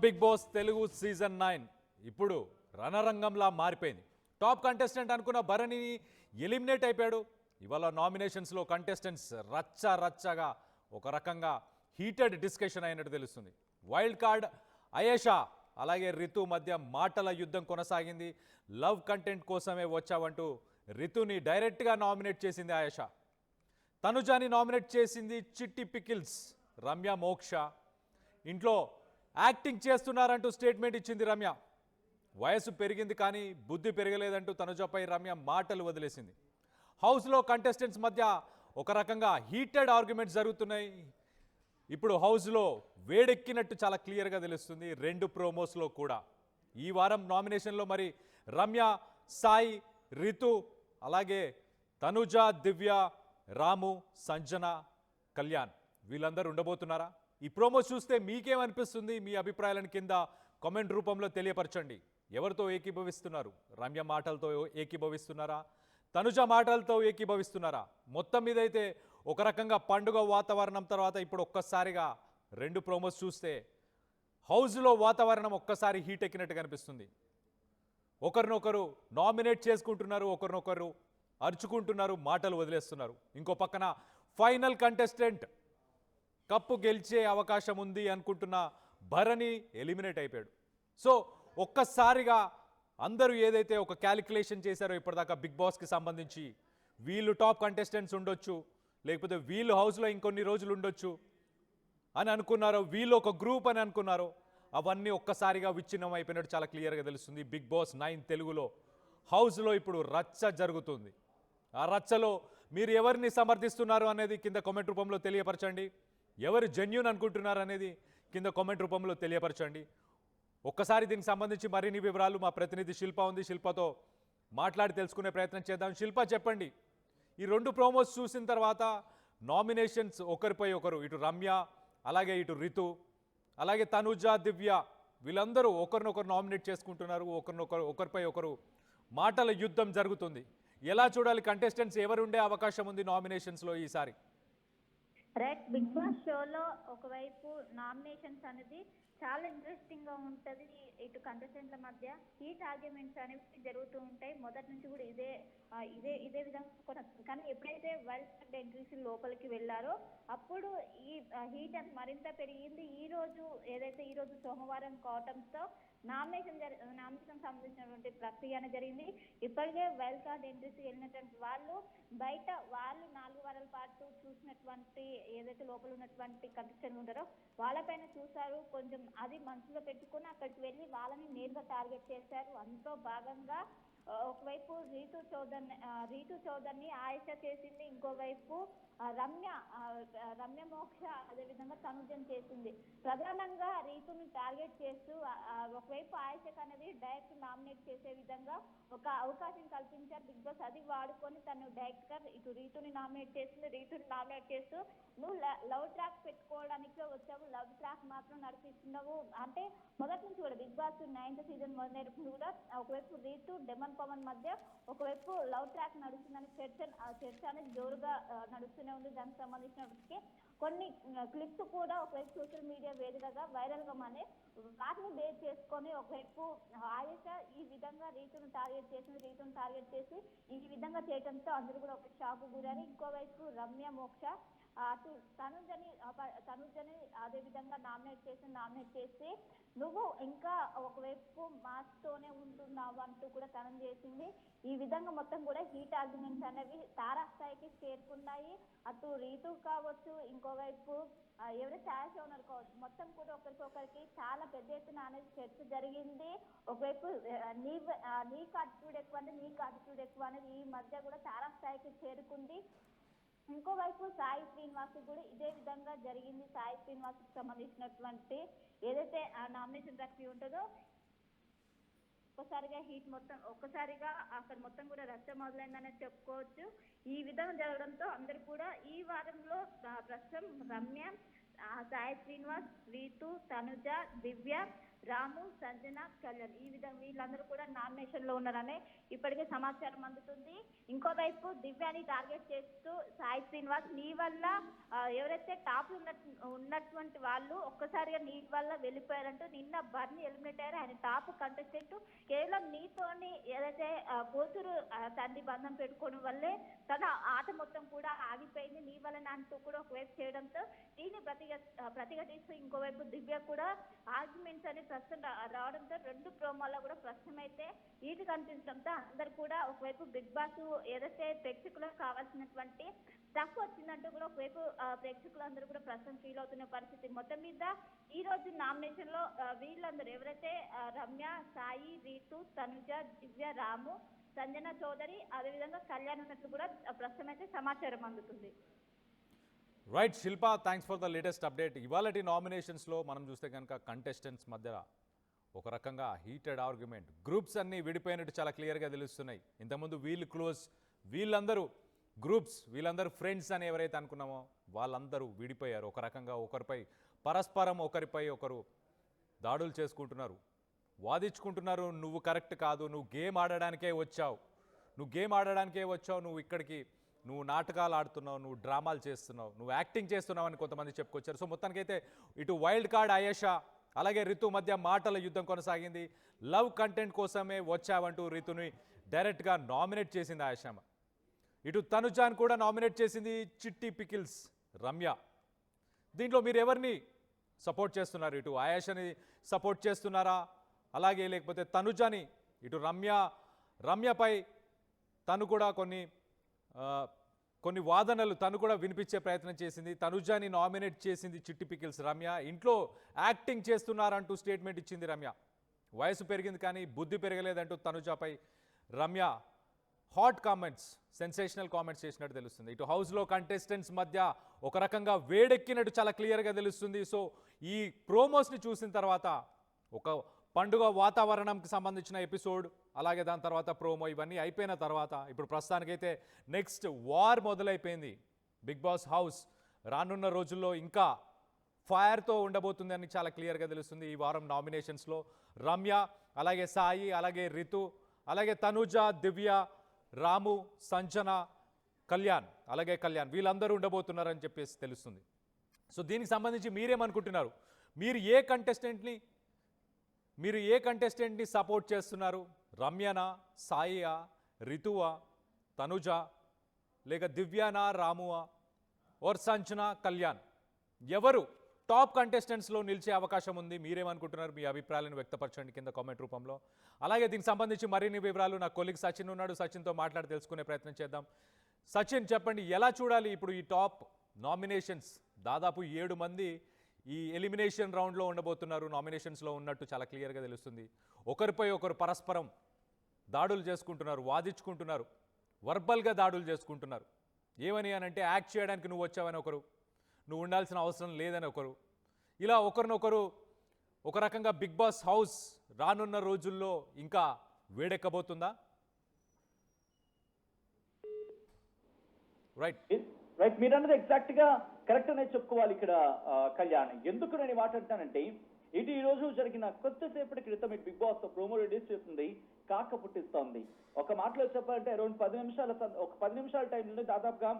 Big boss Telugu season 9 ఇప్పుడు రణరంగంలా మారిపోయింది. Top contestant అనుకున్న భరణిని ఎలిమినేట్ అయిపోయాడు. ఇవాళ నామినేషన్స్లో కంటెస్టెంట్స్ రచ్చగా ఒక రకంగా హీటెడ్ డిస్కషన్ అయినట్టు తెలుస్తుంది. వైల్డ్ కార్డ్ అయేషా అలాగే రితు మధ్య మాటల యుద్ధం కొనసాగింది. లవ్ కంటెంట్ కోసమే వచ్చావంటూ రితుని డైరెక్ట్గా నామినేట్ చేసింది అయేషా. తనుజాని నామినేట్ చేసింది చిట్టి పికిల్స్. రమ్య మోక్ష ఇంట్లో యాక్టింగ్ చేస్తున్నారంటూ స్టేట్మెంట్ ఇచ్చింది రమ్య. వయసు పెరిగింది కానీ బుద్ధి పెరగలేదంటూ తనుజపై రమ్య మాటలు వదిలేసింది. హౌస్లో కంటెస్టెంట్స్ మధ్య ఒక రకంగా హీటెడ్ ఆర్గ్యుమెంట్స్ జరుగుతున్నాయి. ఇప్పుడు హౌస్లో వేడెక్కినట్టు చాలా క్లియర్గా తెలుస్తుంది. 2 ప్రోమోస్లో కూడా ఈ వారం నామినేషన్లో మరి రమ్య, సాయి, రితు అలాగే తనుజ, దివ్య, రాము, సంజన, కళ్యాణ్ వీళ్ళందరూ ఉండబోతున్నారా? ఈ ప్రోమో చూస్తే మీకేమనిపిస్తుంది? మీ అభిప్రాయాలను కింద కామెంట్ రూపంలో తెలియపరచండి. ఎవరితో ఏకీభవిస్తున్నారు? రమ్య మాటలతో ఏకీభవిస్తున్నారా? తనుజ మాటలతో ఏకీభవిస్తున్నారా? మొత్తం మీద అయితే ఒక రకంగా పండుగ వాతావరణం తర్వాత ఇప్పుడు ఒక్కసారిగా 2 ప్రోమోస్ చూస్తే హౌస్లో వాతావరణం ఒక్కసారి హీట్ ఎక్కినట్టు కనిపిస్తుంది. ఒకరినొకరు నామినేట్ చేసుకుంటున్నారు, ఒకరినొకరు అరుచుకుంటున్నారు, మాటలు వదిలేస్తున్నారు. ఇంకో పక్కన ఫైనల్ కంటెస్టెంట్ కప్పు గెలిచే అవకాశం ఉంది అనుకుంటున్న భరణి ఎలిమినేట్ అయిపోయాడు. సో ఒక్కసారిగా అందరూ ఏదైతే ఒక క్యాలిక్యులేషన్ చేశారో ఇప్పటిదాకా బిగ్ బాస్కి సంబంధించి, వీళ్ళు టాప్ కంటెస్టెంట్స్ ఉండొచ్చు, లేకపోతే వీళ్ళు హౌస్లో ఇంకొన్ని రోజులు ఉండొచ్చు అని అనుకున్నారో, వీళ్ళు ఒక గ్రూప్ అని అనుకున్నారో, అవన్నీ ఒక్కసారిగా విచ్ఛిన్నం అయిపోయినట్టు చాలా క్లియర్గా తెలుస్తుంది. బిగ్ బాస్ 9 తెలుగులో హౌస్లో ఇప్పుడు రచ్చ జరుగుతుంది. ఆ రచ్చలో మీరు ఎవరిని సమర్థిస్తున్నారు అనేది కింద కామెంట్ రూపంలో తెలియపరచండి. ఎవరు జెన్యూన్ అనుకుంటున్నారు అనేది కింద కామెంట్ రూపంలో తెలియపరచండి. ఒక్కసారి దీనికి సంబంధించి మరిన్ని వివరాలు మా ప్రతినిధి శిల్ప ఉంది. శిల్పతో మాట్లాడి తెలుసుకునే ప్రయత్నం చేద్దాం. శిల్ప, చెప్పండి, ఈ 2 ప్రోమోస్ చూసిన తర్వాత నామినేషన్స్ ఒకరిపై ఒకరు, ఇటు రమ్య అలాగే ఇటు రితు అలాగే తనుజ, దివ్య వీళ్ళందరూ ఒకరినొకరు నామినేట్ చేసుకుంటున్నారు. ఒకరిపై ఒకరు మాటల యుద్ధం జరుగుతుంది. ఎలా చూడాలి? కంటెస్టెంట్స్ ఎవరు ఉండే అవకాశం ఉంది నామినేషన్స్లో ఈసారి? రైట్, బిగ్ బాస్ షోలో ఒకవైపు నామినేషన్స్ అనేది చాలా ఇంట్రెస్టింగ్ గా ఉంటది. ఇటు కంటెస్టెంట్ల మధ్య హీట్ ఆర్గ్యుమెంట్స్ అనేవి జరుగుతూ ఉంటాయి. మొదటి నుంచి కూడా ఇదే విధంగా. కానీ ఎప్పుడైతే వైల్డ్ కార్డ్ ఎంట్రీస్ లోపలికి వెళ్ళారో అప్పుడు ఈ హీట్ అనేది మరింత పెరిగింది. ఈ రోజు సోమవారం కావటంతో నామినేషన్ సంబంధించినటువంటి ప్రక్రియ జరిగింది. ఇప్పటికే వైల్డ్ కార్డ్ ఎంట్రీస్ వెళ్ళినటువంటి వాళ్ళు బయట 4 వారాల పాటు చూసినటువంటి ఏదైతే లోపల ఉన్నటువంటి కంటెస్టెంట్లు ఉంటారో వాళ్ళపైన చూశారు. కొంచెం అది మనసులో పెట్టుకుని అక్కడికి వెళ్ళి వాళ్ళని నేరుగా టార్గెట్ చేశారు. అందులో భాగంగా ఒకవైపు రీతు చౌదరిని ఆయేషా చేసింది, ఇంకోవైపు రమ్య మోక్ష అదేవిధంగా తనుజన్ చేసింది. ప్రధానంగా రీతుని టార్గెట్ చేస్తూ ఒకవైపు ఆయేషకు అనేది డైరెక్ట్ నామినేట్ చేసే విధంగా ఒక అవకాశం కల్పించారు బిగ్ బాస్. అది వాడుకొని తను డైరెక్ట్ గా ఇటు రీతుని నామినేట్ చేసింది. రీతుని నామినేట్ చేస్తూ నువ్వు లవ్ ట్రాక్ పెట్టుకోవడానికి వచ్చావు, లవ్ ట్రాక్ మాత్రం నడిపిస్తున్నావు అంటే మొదటి నుంచి కూడా బిగ్ బాస్ 9th సీజన్ మొదలైనప్పుడు కూడా ఒకవైపు రీతు డెమన్ పవన్ మధ్య ఒకవైపు లవ్ ట్రాక్ నడుస్తుందని చర్చ అనేది జోరుగా నడుస్తూనే ఉంది. దానికి సంబంధించినప్పటికీ కొన్ని క్లిప్స్ కూడా ఒకవైపు సోషల్ మీడియా వేదికగా వైరల్ గా మానే వాటిని బేస్ చేసుకొని ఒకవైపు ఆయేషా ఈ విధంగా రీతును టార్గెట్ చేసి ఈ విధంగా చేయడంతో అందరూ కూడా ఒక షాక్ గురని, ఇంకోవైపు రమ్య మోక్ష అటు తనుజని అదే విధంగా నామినేట్ చేసి నువ్వు ఇంకా ఒకవైపు మాస్తోనే ఉంటున్నావు అంటూ కూడా తనం చేసింది. ఈ విధంగా మొత్తం కూడా హీట్ ఆర్గ్యుమెంట్స్ అనేవి తారాస్థాయికి చేరుకున్నాయి. అటు రీతు కావచ్చు, ఇంకోవైపు ఎవరైతే ఛాన్స్ ఉన్నారు కావచ్చు, మొత్తం కూడా ఒకరికి చాలా పెద్ద ఎత్తున అనేది చర్చ జరిగింది. ఒకవైపు నీకు అటిట్యూడ్ ఎక్కువ అనేది ఈ మధ్య కూడా తారాస్థాయికి చేరుకుంది. ఇంకోవైపు సాయి శ్రీనివాస్ కూడా ఇదే విధంగా జరిగింది. సాయి శ్రీనివాస్ కి సంబంధించినటువంటి ఏదైతే నామినేషన్ ప్రక్రియ ఉంటుందో ఒక్కసారిగా అక్కడ మొత్తం కూడా రచ్చ మొదలైందనే చెప్పుకోవచ్చు. ఈ విధంగా జరగడంతో అందరు కూడా ఈ వారంలో ప్రస్తుతం రమ్య, సాయి శ్రీనివాస్, రీతు, తనుజ, దివ్య, రాము, సంజన, కళ్యాణ్ ఈ విధంగా వీళ్ళందరూ కూడా నామినేషన్ లో ఉన్నారనే ఇప్పటికే సమాచారం అందుతుంది. ఇంకోవైపు దివ్యాని టార్గెట్ చేస్తూ సాయి శ్రీనివాస్ నీ వల్ల ఎవరైతే టాప్ ఉన్నటువంటి వాళ్ళు ఒక్కసారిగా నీ వల్ల వెళ్ళిపోయారంటూ నిన్న బర్ని ఎలిమినేట్ అయ్యారు. ఆయన టాప్ కంటెస్టెంట్ కేవలం నీతోని ఏదైతే కూతురు తండ్రి బంధం పెట్టుకోవడం వల్లే తన ఆట మొత్తం కూడా ఆగిపోయింది నీ వల్ల అంటూ కూడా ఒకవైపు చేయడంతో దీన్ని ప్రతిఘటిస్తూ ఇంకోవైపు దివ్య కూడా ఆర్గ్యుమెంట్స్ అని ప్రస్తుతం రావడంతో రెండు ప్రోమోల్లో కూడా ప్రస్తుతం అయితే ఈటు కనిపించడంతో అందరు కూడా ఒకవైపు బిగ్ బాస్ ఏదైతే ప్రేక్షకులకు కావాల్సినటువంటి స్టఫ్ వచ్చిందంటూ కూడా ఒకవైపు ప్రేక్షకులందరూ కూడా ప్రస్తుతం ఫీల్ అవుతున్న పరిస్థితి. మొత్తం మీద ఈ రోజు నామినేషన్ లో వీళ్ళందరూ ఎవరైతే రమ్య, సాయి, రీతు, తనుజ, దివ్య, రాము, సంజన చౌదరి అదేవిధంగా కళ్యాణ్ ఉన్నట్లు కూడా ప్రస్తుతం అయితే సమాచారం అందుతుంది. Right Shilpa, thanks for the latest update. ఇవాళటి నామినేషన్స్లో మనం చూస్తే కనుక కంటెస్టెంట్స్ మధ్య ఒక రకంగా హీటెడ్ ఆర్గ్యుమెంట్, గ్రూప్స్ అన్నీ విడిపోయినట్టు చాలా క్లియర్గా తెలుస్తున్నాయి. ఇంతకుముందు వీళ్ళు క్లోజ్, వీళ్ళందరూ గ్రూప్స్, వీళ్ళందరూ ఫ్రెండ్స్ అని ఎవరైతే అనుకున్నామో వాళ్ళందరూ విడిపోయారు. ఒక రకంగా ఒకరిపై పరస్పరం ఒకరిపై ఒకరు దాడులు చేసుకుంటున్నారు, వాదించుకుంటున్నారు. నువ్వు కరెక్ట్ కాదు, నువ్వు గేమ్ ఆడడానికే వచ్చావు, నువ్వు ఇక్కడికి నువ్వు నాటకాలు ఆడుతున్నావు, నువ్వు డ్రామాలు చేస్తున్నావు, నువ్వు యాక్టింగ్ చేస్తున్నావు అని కొంతమంది చెప్పుకొచ్చారు. సో మొత్తానికైతే ఇటు వైల్డ్ కార్డ్ అయేషా అలాగే రితు మధ్య మాటల యుద్ధం కొనసాగింది. లవ్ కంటెంట్ కోసమే వచ్చావంటూ రితుని డైరెక్ట్గా నామినేట్ చేసింది అయేషా. ఇటు తనుజాన్ కూడా నామినేట్ చేసింది చిట్టి పికిల్స్ రమ్య. దీంట్లో మీరు ఎవరిని సపోర్ట్ చేస్తున్నారు? ఇటు అయేషాని సపోర్ట్ చేస్తున్నారా, అలాగే లేకపోతే తనుజాని? ఇటు రమ్యపై తను కూడా కొన్ని వాదనలు తను కూడా వినిపించే ప్రయత్నం చేసింది. తనుజాని నామినేట్ చేసింది చిట్టి పికిల్స్ రమ్య. ఇంట్లో యాక్టింగ్ చేస్తున్నారంటూ స్టేట్మెంట్ ఇచ్చింది రమ్య. వయసు పెరిగింది కానీ బుద్ధి పెరగలేదంటూ తనుజాపై Ramya hot comments, sensational comments చేసినట్టు తెలుస్తుంది. ఇటు హౌస్లో కంటెస్టెంట్స్ మధ్య ఒక రకంగా వేడెక్కినట్టు చాలా క్లియర్గా తెలుస్తుంది. సో ఈ ప్రోమోస్ని చూసిన తర్వాత ఒక పండుగ వాతావరణంకి సంబంధించిన ఎపిసోడ్, అలాగే దాని తర్వాత ప్రోమో, ఇవన్నీ అయిపోయిన తర్వాత ఇప్పుడు ప్రస్తుతానికైతే నెక్స్ట్ వార్ మొదలైపోయింది. బిగ్ బాస్ హౌస్ రానున్న రోజుల్లో ఇంకా ఫైర్తో ఉండబోతుంది అని చాలా క్లియర్గా తెలుస్తుంది. ఈ వారం నామినేషన్స్లో రమ్య, అలాగే సాయి, అలాగే రితు, అలాగే తనుజ, దివ్య, రాము, సంజన, కళ్యాణ్ వీళ్ళందరూ ఉండబోతున్నారని చెప్పేసి తెలుస్తుంది. సో దీనికి సంబంధించి మీరేమనుకుంటున్నారు? మీరు ఏ కంటెస్టెంట్ని సపోర్ట్ చేస్తున్నారు? రమ్యనా, సాయియా, రితువా, తనుజా, లేక దివ్యానా, రామువా, ఓర్ సంజన, కళ్యాణ్? ఎవరు టాప్ కంటెస్టెంట్స్లో నిలిచే అవకాశం ఉంది? మీరేమనుకుంటున్నారు? మీ అభిప్రాయాలను వ్యక్తపరచండి కింద కామెంట్ రూపంలో. అలాగే దీనికి సంబంధించి మరిన్ని వివరాలు నా కొలీగ్ సచిన్ ఉన్నాడు, సచిన్తో మాట్లాడి తెలుసుకునే ప్రయత్నం చేద్దాం. సచిన్, చెప్పండి, ఎలా చూడాలి ఇప్పుడు ఈ టాప్ నామినేషన్స్? దాదాపు 7 మంది ఈ ఎలిమినేషన్ రౌండ్లో ఉండబోతున్నారు. నామినేషన్స్లో ఉన్నట్టు చాలా క్లియర్గా తెలుస్తుంది. ఒకరిపై ఒకరు పరస్పరం దాడులు చేసుకుంటున్నారు, వాదించుకుంటున్నారు, వర్బల్గా దాడులు చేసుకుంటున్నారు. ఏమని అనంటే యాక్ట్ చేయడానికి నువ్వు వచ్చావని ఒకరు, నువ్వు ఉండాల్సిన అవసరం లేదని ఒకరు, ఇలా ఒకరినొకరు ఒక రకంగా బిగ్ బాస్ హౌస్ రానున్న రోజుల్లో ఇంకా వేడెక్కబోతుందా? రైట్, మీరు అన్నది ఎగ్జాక్ట్ గా కరెక్ట్ అనేది చెప్పుకోవాలి ఇక్కడ కళ్యాణ్. ఎందుకు నేను మాట్లాడతానంటే ఇటు ఈ రోజు జరిగిన కొద్దిసేపటి క్రితం ఇటు బిగ్ బాస్ ప్రోమో రిలీజ్ చేస్తుంది, కాక పుట్టిస్తోంది. ఒక మాటలో చెప్పాలంటే అరౌండ్ 10 నిమిషాల టైంలో దాదాపుగా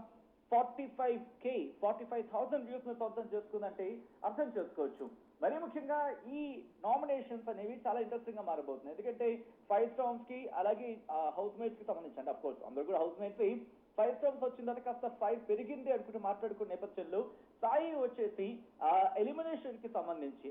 45,000 వ్యూస్ ని సొంతం చేసుకుందంటే అర్థం చేసుకోవచ్చు. మరీ ముఖ్యంగా ఈ నామినేషన్స్ అనేవి చాలా ఇంట్రెస్టింగ్ గా మారబోతున్నాయి. ఎందుకంటే 5 స్టార్స్ కి అలాగే హౌస్ మేట్స్ కి సంబంధించి, అంటే అఫ్ కోర్స్ అందరూ కూడా హౌస్ మేట్స్ 5 స్టార్స్ వచ్చిన తర్వాత కాస్త 5 పెరిగింది అనుకుంటూ మాట్లాడుకునే నేపథ్యంలో సాయి వచ్చేసి ఎలిమినేషన్ కి సంబంధించి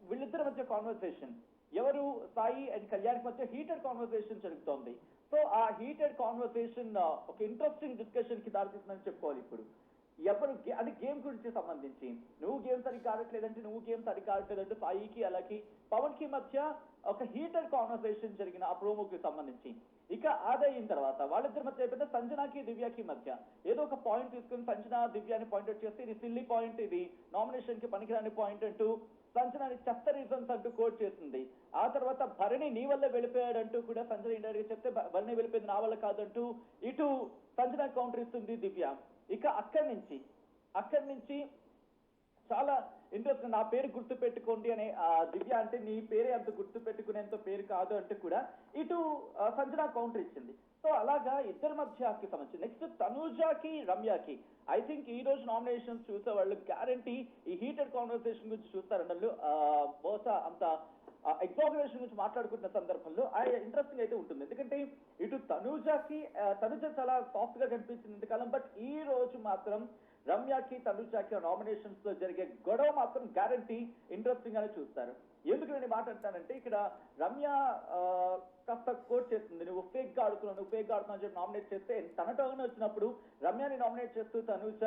వీళ్ళిద్దరి మధ్య కాన్వర్సేషన్, ఎవరు సాయి అండ్ కళ్యాణ్ మధ్య హీటెడ్ కాన్వర్సేషన్ జరుగుతోంది. సో ఆ హీటెడ్ కాన్వర్సేషన్ ఒక ఇంట్రెస్టింగ్ డిస్కషన్ కి దారితీస్తుందని చెప్పుకోవాలి. ఇప్పుడు అది గేమ్ గురించి సంబంధించి, నువ్వు గేమ్ సరిగ్గా ఆడట్లేదంటే సాయికి అలాగే పవన్ కి మధ్య ఒక హీటెడ్ కాన్వర్సేషన్ జరిగిన ఆ ప్రోమోకి సంబంధించి. ఇక ఆదయిన తర్వాత వాళ్ళిద్దరి మధ్య అయిపోతే సంజనాకి దివ్యకి మధ్య ఏదో ఒక పాయింట్ తీసుకుని సంజన దివ్యాని పాయింట్అవుట్ చేస్తే ఇది సిల్లీ పాయింట్, ఇది నామినేషన్ కి పనికిరాని పాయింట్ అంటూ సంజనాని చెత్త రీజన్స్ అంటూ కోట్ చేసింది. ఆ తర్వాత భరణి నీ వల్ల వెళ్ళిపోయాడంటూ కూడా సంజన ఇండైరెక్ట్ చెప్తే భరణి వెళ్ళిపోయింది నా వల్ల కాదంటూ ఇటు సంజన కౌంటర్ ఇస్తుంది దివ్య. ఇక అక్కడి నుంచి చాలా ఇంట్రెస్ట్ నా పేరు గుర్తు పెట్టుకోండి అనే దివ్య అంటే నీ పేరే అంత గుర్తు పెట్టుకునేంత పేరు కాదు అంటే కూడా ఇటు సంజన కౌంటర్ ఇచ్చింది. సో అలాగా ఇద్దరి మధ్యకి సంబంధించి నెక్స్ట్ తనూజాకి రమ్యకి ఐ థింక్ ఈ రోజు నామినేషన్స్ చూసే వాళ్ళు గ్యారంటీ ఈ హీటెడ్ కాన్వర్సేషన్ గురించి చూస్తారండి. వాళ్ళు బహుశా అంత ఎగ్జాగరేషన్ గురించి మాట్లాడుకుంటున్న సందర్భంలో ఇంట్రెస్టింగ్ అయితే ఉంటుంది. ఎందుకంటే ఇటు తనుజ చాలా సాఫ్ట్ గా కనిపించింది ఇంతకాలం, బట్ ఈ రోజు మాత్రం రమ్యకి తనుజాకి నామినేషన్స్ లో జరిగే గొడవ మాత్రం గ్యారంటీ ఇంట్రెస్టింగ్ గానే చూస్తారు. ఎందుకు నేను మాట్లాడతానంటే ఇక్కడ రమ్య కాస్త కోట్ చేస్తుంది, నువ్వు ఫేక్ గా ఆడుతున్నావు అని చెప్పి నామినేట్ చేస్తే తన టర్న్ వచ్చినప్పుడు రమ్యని నామినేట్ చేస్తూ తనుజ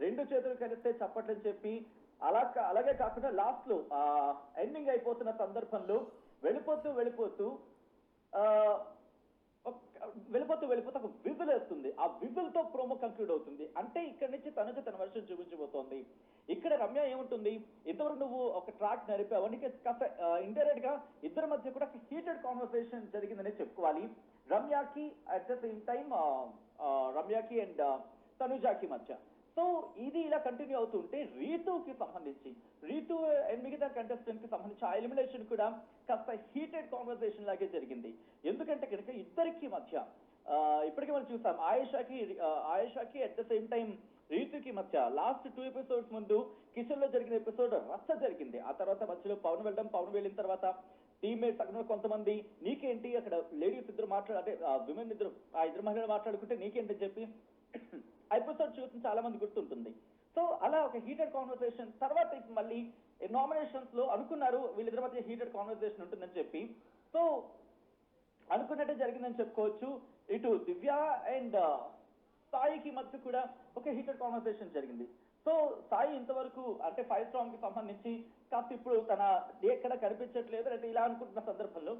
రెండు చేతులు కలిస్తే చప్పట్లని చెప్పి అలాగే కాకుండా లాస్ట్ లో ఎండింగ్ అయిపోతున్న సందర్భంలో వెళ్ళిపోతూ ఒక విజిల్ వేస్తుంది. ఆ విజిల్ తో ప్రోమో కంక్లూడ్ అవుతుంది. అంటే ఇక్కడ నుంచి తనుజ తన వర్షన్ చూపించబోతోంది. ఇక్కడ రమ్య ఏముంటుంది, ఇంతవరకు నువ్వు ఒక ట్రాక్ నడిపావు నీకు కాస్త ఇండైరెక్ట్ గా ఇద్దరి మధ్య కూడా హీటెడ్ కాన్వర్సేషన్ జరిగిందనే చెప్పుకోవాలి. రమ్యకి అట్ ద సేమ్ టైం రమ్యకి అండ్ తనుజాకి మధ్య. సో ఇది ఇలా కంటిన్యూ అవుతుంటే రీతుకి సంబంధించి రీతు అండ్ మిగతా కంటెస్టెంట్ కి సంబంధించి ఆ ఎలిమినేషన్ కూడా కాస్త హీటెడ్ కాన్వర్సేషన్ లాగే జరిగింది. ఎందుకంటే కనుక ఇద్దరికి మధ్య ఇప్పటికే మనం చూసాం ఆయేషాకి అట్ ద సేమ్ టైం రీతుకి మధ్య లాస్ట్ 2 ఎపిసోడ్స్ ముందు కిచెన్ లో జరిగిన ఎపిసోడ్ రచ్చ జరిగింది. ఆ తర్వాత మధ్యలో పవన్ వెళ్ళిన తర్వాత టీమ్మేట్స్ అక్కడ కొంతమంది నీకేంటి అక్కడ లేడీస్ ఇద్దరు అంటే విమెన్ ఇద్దరు మహిళలు మాట్లాడుకుంటే నీకేంటి అని చెప్పి ఎపిసోడ్ చూసిన చాలా మంది గుర్తుంటుంది. సో అలా ఒక హీటెడ్ కాన్వర్సేషన్ తర్వాత మళ్ళీ నామినేషన్స్ లో అనుకున్నారు వీళ్ళిద్దరి మధ్య హీటెడ్ కాన్వర్సేషన్ ఉంటుందని చెప్పి. సో అనుకున్నట్టే జరిగిందని చెప్పుకోవచ్చు. ఇటు దివ్య అండ్ సాయికి మధ్య కూడా ఒక హీటెడ్ కాన్వర్సేషన్ జరిగింది. సో సాయి ఇంతవరకు అంటే 5 Strong కి సంబంధించి కాస్త ఇప్పుడు తన ఎక్కడ కనిపించట్లేదు అంటే ఇలా అనుకుంటున్న సందర్భంలో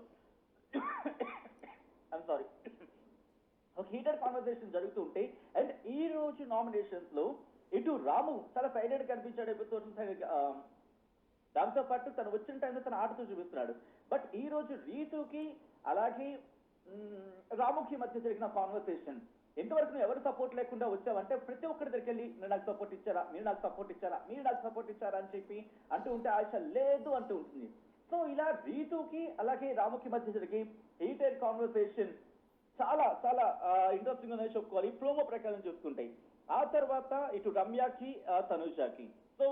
ఐఎమ్ సారీ ఒక హీటెడ్ కాన్వర్సేషన్ జరుగుతుంటే అండ్ ఈ రోజు నామినేషన్స్ లో ఇటు రాము చాలా సైలెంట్ కనిపించాడు ఎపిసోడ్. దాంతో పాటు తను వచ్చిన టైంలో తన ఆటతో చూపిస్తున్నాడు. బట్ ఈ రోజు రీతుకి అలాగే రాముకి మధ్య జరిగిన కాన్వర్సేషన్ ఎంతవరకు నువ్వు ఎవరు సపోర్ట్ లేకుండా వచ్చావంటే ప్రతి ఒక్కరి దగ్గరికి వెళ్ళి మీరు నాకు సపోర్ట్ ఇచ్చారా మీరు నాకు సపోర్ట్ ఇచ్చారా అని చెప్పి అంటూ ఉంటే ఆశ లేదు అంటూ ఉంటుంది. సో ఇలా రీతుకి అలాగే రాముకి మధ్య జరిగి హీటెడ్ కాన్వర్సేషన్ చాలా చాలా ఇంట్రెస్టింగ్ అనేది చెప్పుకోవాలి ప్రోమో ప్రకారం చూసుకుంటే. ఆ తర్వాత ఇటు రమ్యకి తనుజాకి సో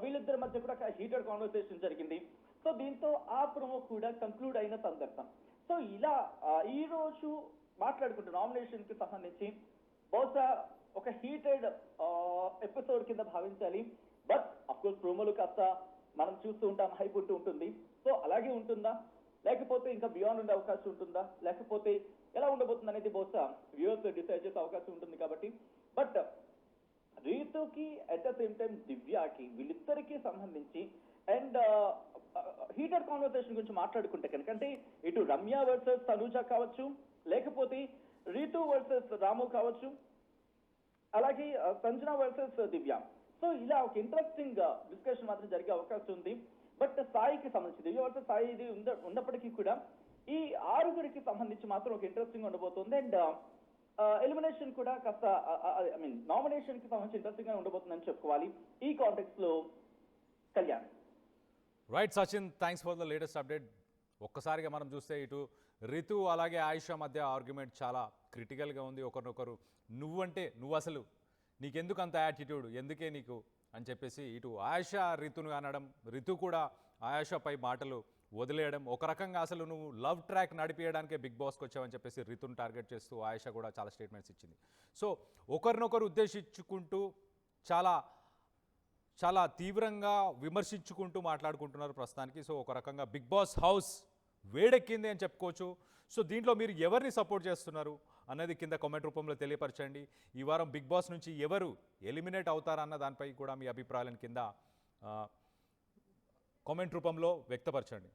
వీళ్ళిద్దరి మధ్య కూడా హీటెడ్ కాన్వర్సేషన్ జరిగింది. సో దీంతో ఆ ప్రోమో కూడా కంక్లూడ్ అయిన సందర్భం. సో ఇలా ఈ రోజు మాట్లాడుకుంటే నామినేషన్ కి సంబంధించి బహుశా ఒక హీటెడ్ ఎపిసోడ్ కింద భావించాలి. బట్ అఫ్ కోర్స్ ప్రోమోలు కాస్త మనం చూస్తూ ఉంటాం, హైప్ ఉంటుంది. సో అలాగే ఉంటుందా లేకపోతే ఇంకా బియాండ్ ఉండే అవకాశం ఉంటుందా లేకపోతే ఎలా ఉండబోతుంది అనేది బహుశా వ్యూవర్స్ డిసైడ్ చేసే అవకాశం ఉంటుంది కాబట్టి. బట్ రీతుకి అట్ ద సేమ్ టైం దివ్యాకి వీళ్ళిద్దరికి సంబంధించి అండ్ హీటెడ్ కాన్వర్సేషన్ గురించి మాట్లాడుకుంటే కనుక అంటే ఇటు రమ్య వర్సెస్ తనూజ కావచ్చు లేకపోతే రీతు వర్సెస్ రాము కావచ్చు అలాగే సంజన వర్సెస్ దివ్య. సో ఇలా ఒక ఇంట్రెస్టింగ్ డిస్కషన్ మాత్రం జరిగే అవకాశం ఉంది. బట్ సాయికి సంబంధించి దివ్య వర్సెస్ సాయి ఇది ఉన్నప్పటికీ కూడా ఈ 6గురికి సంబంధించి మాత్రం ఒక ఇంట్రెస్టింగ్ ఉండబోతుంది. అండ్ ఎలిమినేషన్ కూడా కాస్త నామినేషన్ కి సంబంధించి ఇంట్రెస్టింగ్ గా ఉండబోతుందని చెప్పుకోవాలి ఈ కాంటెక్స్ట్ లో. Kalyan right Sachin, thanks for the latest update. ఒక్కసారిగా మనం చూస్తే ఇటు రితు అలాగే ఆయిషా మధ్య ఆర్గ్యుమెంట్ చాలా క్రిటికల్గా ఉంది. ఒకరినొకరు నువ్వు అసలు నీకెందుకు అంత యాటిట్యూడ్ ఎందుకే నీకు అని చెప్పేసి ఇటు ఆయిషా రితును అనడం, రితు కూడా ఆయిషాపై మాటలు వదిలేయడం, ఒక రకంగా అసలు నువ్వు లవ్ ట్రాక్ నడిపేయడానికే బిగ్ బాస్కి వచ్చావని చెప్పేసి రితును టార్గెట్ చేస్తూ ఆయిషా కూడా చాలా స్టేట్మెంట్స్ ఇచ్చింది. సో ఒకరినొకరు ఉద్దేశించుకుంటూ చాలా చాలా తీవ్రంగా విమర్శించుకుంటూ మాట్లాడుకుంటున్నారు ప్రస్తుతానికి. సో ఒక రకంగా బిగ్ బాస్ హౌస్ వేడెక్కింది అని చెప్పుకోవచ్చు. సో దీంట్లో మీరు ఎవరిని సపోర్ట్ చేస్తున్నారు అన్నది కింద కామెంట్ రూపంలో తెలియపరచండి. ఈ వారం బిగ్ బాస్ నుంచి ఎవరు ఎలిమినేట్ అవుతారన్న దానిపై కూడా మీ అభిప్రాయాలను కింద కామెంట్ రూపంలో వ్యక్తపరచండి.